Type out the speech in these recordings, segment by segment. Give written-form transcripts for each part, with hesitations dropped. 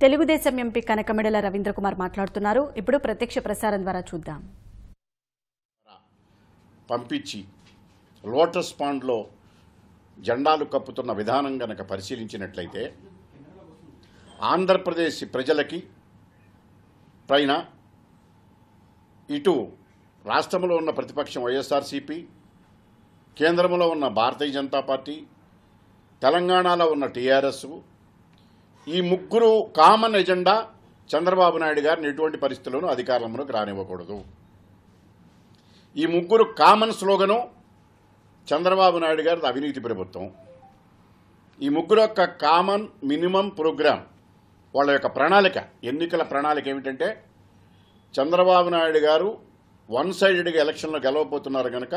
Telugu Desam MP Kanakamedala Ravindra Kumar మాట్లాడుతున్నారు. ఇప్పుడు ప్రత్యక్ష ప్రసారం ద్వారా చూద్దాం. పంపించి లోటస్ పాండ్లో జెండాలు కప్పుతున్న విధానం గనక పరిశీలించినట్లయితే ఆంధ్రప్రదేశ్ ప్రజలకి పైన ఇటు రాష్ట్రంలో ఉన్న ప్రతిపక్షం వైఎస్ఆర్సీపీ, కేంద్రంలో ఉన్న భారతీయ జనతా పార్టీ, తెలంగాణలో ఉన్న టీఆర్ఎస్, ఈ ముగ్గురు కామన్ ఎజెండా చంద్రబాబు నాయుడు గారిని ఎటువంటి పరిస్థితుల్లోనూ అధికారంలోకి రానివ్వకూడదు. ఈ ముగ్గురు కామన్ స్లోగను చంద్రబాబు నాయుడు గారిది అవినీతి ప్రభుత్వం. ఈ ముగ్గురు యొక్క కామన్ మినిమం ప్రోగ్రాం, వాళ్ళ యొక్క ప్రణాళిక, ఎన్నికల ప్రణాళిక ఏమిటంటే చంద్రబాబు నాయుడు గారు వన్ సైడెడ్గా ఎలక్షన్లో గెలవబోతున్నారు కనుక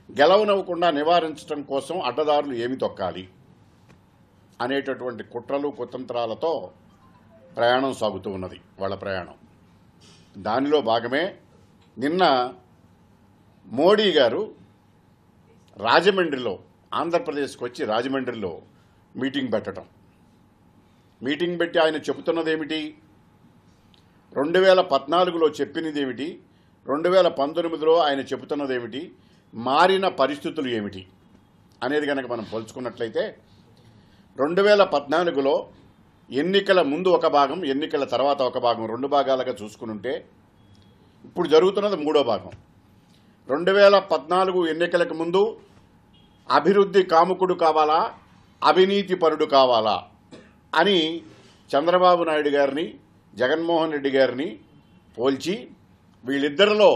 గెలవనివ్వకుండా నివారించడం కోసం అడ్డదారులు ఏమి తొక్కాలి అనేటటువంటి కుట్రలు కుతంత్రాలతో ప్రయాణం సాగుతూ ఉన్నది వాళ్ళ ప్రయాణం. దానిలో భాగమే నిన్న మోడీ గారు రాజమండ్రిలో, ఆంధ్రప్రదేశ్కి వచ్చి రాజమండ్రిలో మీటింగ్ పెట్టడం. మీటింగ్ పెట్టి ఆయన చెబుతున్నదేమిటి, 2014లో చెప్పినదేమిటి, 2019లో ఆయన చెబుతున్నదేమిటి, మారిన పరిస్థితులు ఏమిటి అనేది కనుక మనం పోల్చుకున్నట్లయితే 2014లో ఎన్నికల ముందు ఒక భాగం, ఎన్నికల తర్వాత ఒక భాగం, రెండు భాగాలుగా చూసుకునుంటే ఇప్పుడు జరుగుతున్నది మూడో భాగం. 2014 ఎన్నికలకు ముందు అభివృద్ధి కాముకుడు కావాలా, అవినీతి పరుడు కావాలా అని చంద్రబాబు నాయుడు గారిని, జగన్మోహన్ రెడ్డి గారిని పోల్చి వీళ్ళిద్దరిలో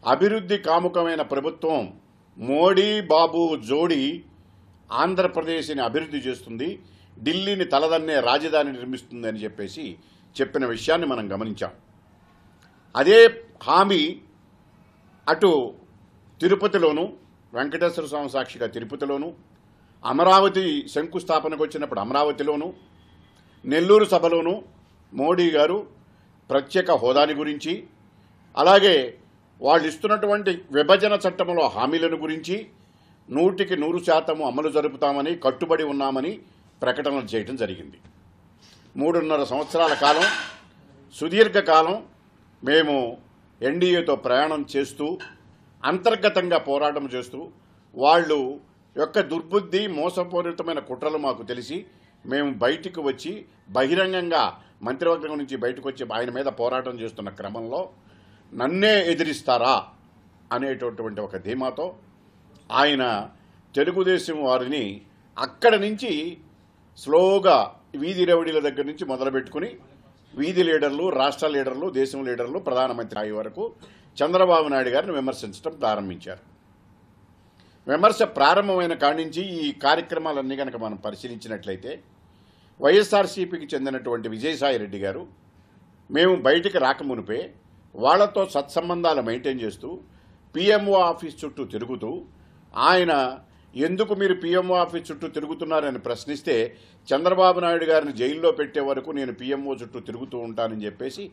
అభివృద్ధి కాముకమైన ప్రభుత్వం మోడీ బాబు జోడీ ఆంధ్రప్రదేశ్ని అభివృద్ధి చేస్తుంది, ఢిల్లీని తలదన్నే రాజధాని నిర్మిస్తుంది అని చెప్పేసి చెప్పిన విషయాన్ని మనం గమనించాం. అదే హామీ అటు తిరుపతిలోను, వెంకటేశ్వర స్వామి సాక్షిగా తిరుపతిలోను, అమరావతి శంకుస్థాపనకు వచ్చినప్పుడు అమరావతిలోను, నెల్లూరు సభలోను మోడీ గారు ప్రత్యేక హోదాని గురించి, అలాగే వాళ్ళు ఇస్తున్నటువంటి విభజన చట్టంలో హామీలను గురించి 100% అమలు జరుపుతామని, కట్టుబడి ఉన్నామని ప్రకటనలు చేయడం జరిగింది. 3.5 సంవత్సరాల కాలం, సుదీర్ఘకాలం మేము ఎన్డీఏతో ప్రయాణం చేస్తూ అంతర్గతంగా పోరాటం చేస్తూ వాళ్ళు యొక్క దుర్బుద్ధి, మోసపూరితమైన కుట్రలు మాకు తెలిసి మేము బయటికి వచ్చి బహిరంగంగా మంత్రివర్గం నుంచి బయటకు వచ్చి ఆయన మీద పోరాటం చేస్తున్న క్రమంలో నన్నే ఎదిరిస్తారా అనేటటువంటి ఒక ధీమాతో ఆయన తెలుగుదేశం వారిని అక్కడి నుంచి స్లోగా వీధి రౌడీల దగ్గర నుంచి మొదలుపెట్టుకుని వీధి లీడర్లు, రాష్ట్ర లీడర్లు, దేశం లీడర్లు, ప్రధానమంత్రి అయ్యే వరకు చంద్రబాబు నాయుడు గారిని విమర్శించడం ప్రారంభించారు. విమర్శ ప్రారంభమైన కాడి నుంచి ఈ కార్యక్రమాలన్నీ కనుక మనం పరిశీలించినట్లయితే వైఎస్ఆర్సీపీకి చెందినటువంటి విజయసాయి రెడ్డి గారు మేము బయటికి రాకమునిపే వాళ్లతో సత్సంబంధాలు మెయింటైన్ చేస్తూ పిఎంఓ ఆఫీస్ చుట్టూ తిరుగుతూ ఆయన ఎందుకు మీరు పిఎంఓ ఆఫీస్ చుట్టూ తిరుగుతున్నారని ప్రశ్నిస్తే చంద్రబాబు నాయుడు గారిని జైల్లో పెట్టే వరకు నేను పిఎంఓ చుట్టూ తిరుగుతూ ఉంటానని చెప్పేసి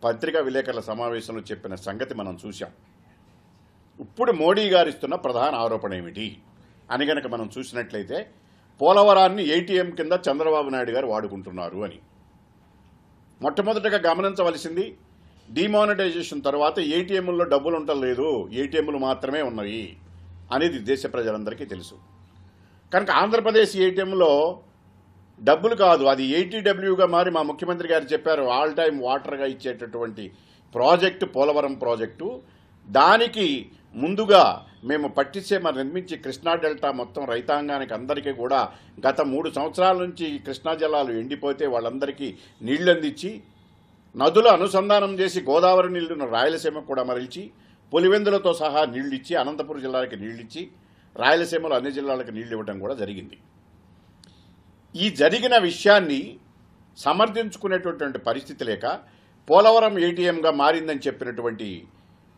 పత్రికా విలేకరుల సమావేశంలో చెప్పిన సంగతి మనం చూశాం. ఇప్పుడు మోడీ గారు ఇస్తున్న ప్రధాన ఆరోపణ ఏమిటి అని గనక మనం చూసినట్లయితే పోలవరాన్ని ఏటీఎం కింద చంద్రబాబు నాయుడు గారు వాడుకుంటున్నారు అని. మొట్టమొదటిగా గమనించవలసింది, డిమానిటైజేషన్ తర్వాత ఏటీఎంల్లో డబ్బులు ఉండలేదు, ఏటీఎంలు మాత్రమే ఉన్నాయి అనేది దేశ ప్రజలందరికీ తెలుసు. కనుక ఆంధ్రప్రదేశ్ ఏటీఎంలో డబ్బులు కాదు, అది ఏటీడబ్ల్యూగా మారి మా ముఖ్యమంత్రి గారు చెప్పారు ఆల్ టైమ్ వాటర్గా ఇచ్చేటటువంటి ప్రాజెక్టు పోలవరం ప్రాజెక్టు. దానికి ముందుగా మేము పట్టిసీమ నిర్మించి కృష్ణా డెల్టా మొత్తం రైతాంగానికి అందరికీ కూడా గత 3 సంవత్సరాల నుంచి కృష్ణా జలాలు ఎండిపోతే వాళ్ళందరికీ నీళ్లు అందించి, నదుల అనుసంధానం చేసి గోదావరి నీళ్లను రాయలసీమకు కూడా మరల్చి, పులివెందులతో సహా నీళ్లు ఇచ్చి, అనంతపురం జిల్లాకి నీళ్లు ఇచ్చి, రాయలసీమలో అన్ని జిల్లాలకు నీళ్లు ఇవ్వడం కూడా జరిగింది. ఈ జరిగిన విషయాన్ని సమర్థించుకునేటటువంటి పరిస్థితి లేక పోలవరం ఏటీఎంగా మారిందని చెప్పినటువంటి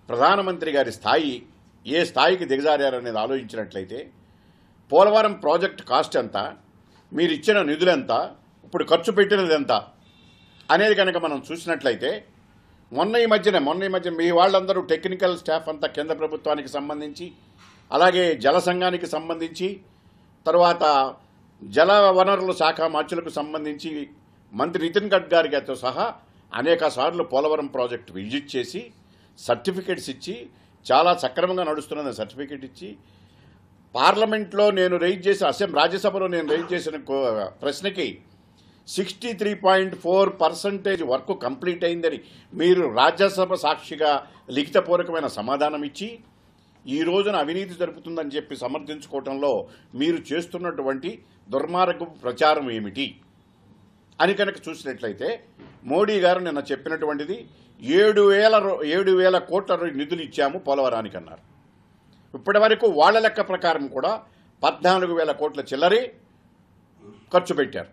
ప్రధానమంత్రి గారి స్థాయి ఏ స్థాయికి దిగజారనేది ఆలోచించినట్లయితే పోలవరం ప్రాజెక్ట్ కాస్ట్ ఎంత, మీరు ఇచ్చిన నిధులెంత, ఇప్పుడు ఖర్చు పెట్టినది ఎంత అనేది కనుక మనం చూసినట్లయితే మొన్న ఈ మధ్యన మీ వాళ్ళందరూ టెక్నికల్ స్టాఫ్ అంతా కేంద్ర ప్రభుత్వానికి సంబంధించి, అలాగే జల సంఘానికి సంబంధించి, తర్వాత జల వనరుల శాఖ మార్చులకు సంబంధించి మంత్రి నితిన్ గడ్కరీ గారితో సహా అనేక సార్లు పోలవరం ప్రాజెక్టు విజిట్ చేసి సర్టిఫికెట్స్ ఇచ్చి చాలా సక్రమంగా నడుస్తున్నదని సర్టిఫికెట్ ఇచ్చి పార్లమెంట్లో నేను రాజ్యసభలో నేను రైజ్ చేసిన ప్రశ్నకి 63.4% వర్క్ కంప్లీట్ అయిందని మీరు రాజ్యసభ సాక్షిగా లిఖితపూర్వకమైన సమాధానం ఇచ్చి ఈ రోజున అవినీతి జరుపుతుందని చెప్పి సమర్థించుకోవడంలో మీరు చేస్తున్నటువంటి దుర్మార్గపు ప్రచారం ఏమిటి అని కనుక చూసినట్లయితే మోడీ గారు నిన్న చెప్పినటువంటిది 7,000 కోట్ల నిధులు ఇచ్చాము పోలవరానికి అన్నారు. ఇప్పటి వరకు వాళ్ల లెక్క ప్రకారం కూడా 14,000 కోట్ల చిల్లరే ఖర్చు పెట్టారు.